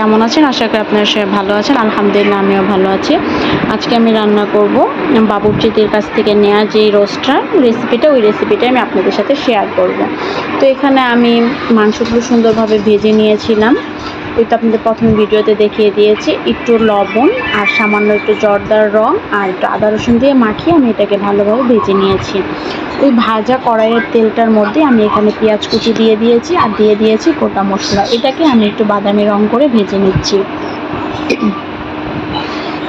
কেমন আছেন? আশা করি আপনারা সবাই ভালো আছেন। আলহামদুলিল্লাহ আমিও ভালো আছি। আজকে আমি রান্না করব বাবুর্চিদের কাছ থেকে নেওয়া যে রোস্টার রেসিপিটা, ওই রেসিপিটা আমি আপনাদের সাথে শেয়ার করব। তো এখানে আমি মাংসগুলো সুন্দরভাবে ভেজে নিয়েছিলাম। ওই তো আপনাদের প্রথম ভিডিওতে দেখিয়ে দিয়েছি। একটু লবণ আর সামান্য একটু জর্দার রং আর একটু আদা রসুন দিয়ে মাখিয়ে আমি এটাকে ভালোভাবে ভেজে নিয়েছি। ওই ভাজা কড়াইয়ের তেলটার মধ্যে আমি এখানে পেঁয়াজ কুচি দিয়ে দিয়েছি আর দিয়ে দিয়েছি গোটা মশলা। এটাকে আমি একটু বাদামি রং করে ভেজে নিচ্ছি।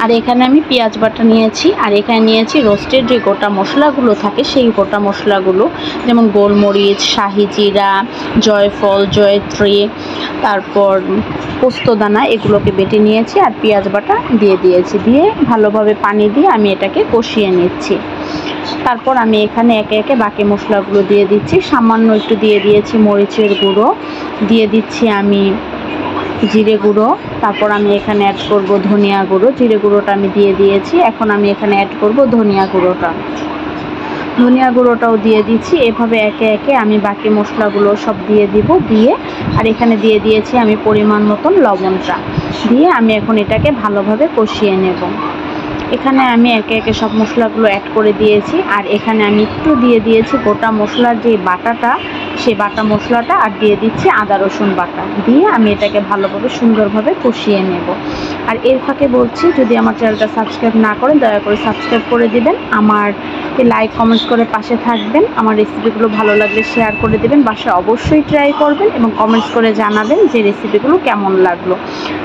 আর এখানে আমি পেঁয়াজ বাটা নিয়েছি আর এখানে নিয়েছি রোস্টের যে গোটা মশলাগুলো থাকে সেই গোটা মশলাগুলো, যেমন গোলমরিচ, শাহি জিরা, জয়ফল, জয়ত্রী, তারপর পোস্তদানা, এগুলোকে বেটে নিয়েছি আর পেঁয়াজ বাটা দিয়ে দিয়েছি। দিয়ে ভালোভাবে পানি দিয়ে আমি এটাকে কষিয়ে নিচ্ছি। তারপর আমি এখানে একে একে বাকি মশলাগুলো দিয়ে দিচ্ছি। সামান্য একটু দিয়ে দিয়েছি মরিচের গুঁড়ো, দিয়ে দিচ্ছি আমি জিরে গুঁড়ো, তারপর আমি এখানে অ্যাড করব ধনিয়া গুঁড়ো। জিরে গুঁড়োটা আমি দিয়ে দিয়েছি, এখন আমি এখানে অ্যাড করব ধনিয়া গুঁড়োটাও দিয়ে দিচ্ছি। এভাবে একে একে আমি বাকি মশলাগুলো সব দিয়ে দিব। দিয়ে আর এখানে দিয়ে দিয়েছি আমি পরিমাণ মতন লবণটা দিয়ে আমি এখন এটাকে ভালোভাবে কষিয়ে নেব। এখানে আমি একে একে সব মশলাগুলো অ্যাড করে দিয়েছি আর এখানে আমি একটু দিয়ে দিয়েছি গোটা মশলার যে বাটাটা, সেই বাটা মশলাটা, আর দিয়ে দিচ্ছি আদা রসুন বাটা। দিয়ে আমি এটাকে ভালোভাবে সুন্দরভাবে কষিয়ে নেব। আর এর ফাঁকে বলছি, যদি আমার চ্যানেলটা সাবস্ক্রাইব না করেন দয়া করে সাবস্ক্রাইব করে দিবেন, আমারকে লাইক কমেন্টস করে পাশে থাকবেন। আমার রেসিপিগুলো ভালো লাগলে শেয়ার করে দেবেন, বাসায় অবশ্যই ট্রাই করবেন এবং কমেন্টস করে জানাবেন যে রেসিপিগুলো কেমন লাগলো।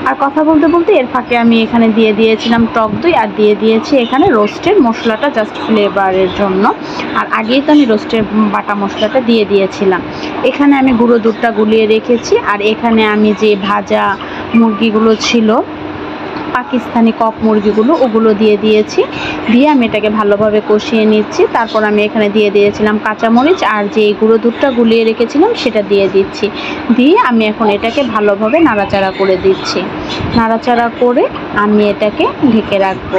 আর কথা বলতে বলতে এর ফাঁকে আমি এখানে দিয়ে দিয়েছিলাম টক দই আর দিয়ে দিয়েছি এখানে রোস্টের মশলাটা জাস্ট ফ্লেভারের জন্য। আর আগেই তো আমি রোস্টের বাটা মশলাটা দিয়ে দিয়েছিলাম। এখানে আমি গুঁড়ো দুধটা গুলিয়ে রেখেছি আর এখানে আমি যে ভাজা মুরগিগুলো ছিল, পাকিস্তানি কক মুরগিগুলো, ওগুলো দিয়ে দিয়েছি। দিয়ে আমি এটাকে ভালোভাবে কষিয়ে নিচ্ছি। তারপর আমি এখানে দিয়ে দিয়েছিলাম কাঁচামরিচ আর যে গুঁড়ো দুধটা গুলিয়ে রেখেছিলাম সেটা দিয়ে দিচ্ছি। দিয়ে আমি এখন এটাকে ভালোভাবে নাড়াচাড়া করে দিচ্ছি। নাড়াচাড়া করে আমি এটাকে ঢেকে রাখবো।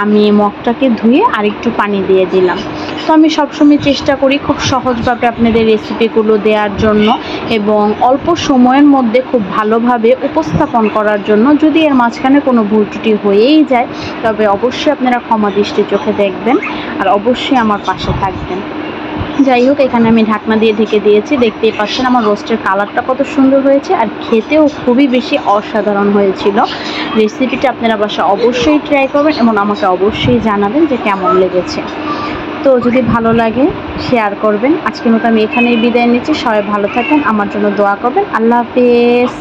আমি মগটাকে ধুয়ে আরেকটু পানি দিয়ে দিলাম। তো আমি সবসময় চেষ্টা করি খুব সহজভাবে আপনাদের রেসিপিগুলো দেওয়ার জন্য এবং অল্প সময়ের মধ্যে খুব ভালোভাবে উপস্থাপন করার জন্য। যদি এর মাঝখানে কোনো ভুল ত্রুটি হয়েই যায় তবে অবশ্যই আপনারা ক্ষমা দৃষ্টি চোখে দেখবেন আর অবশ্যই আমার পাশে থাকবেন। যাই হোক, এখানে আমি ঢাকনা দিয়ে ঢেকে দিয়েছি। দেখতেই পাচ্ছেন আমার রোস্টের কালারটা কত সুন্দর হয়েছে আর খেতেও খুবই বেশি অসাধারণ হয়েছিল। রেসিপিটা আপনারা বাসায় অবশ্যই ট্রাই করবেন এবং আমাকে অবশ্যই জানাবেন যে কেমন লেগেছে। তো যদি ভালো লাগে শেয়ার করবেন। আজকের মতো আমি এখানেই বিদায় নিচ্ছি। সবাই ভালো থাকবেন, আমার জন্য দোয়া করবেন। আল্লাহ হাফেজ।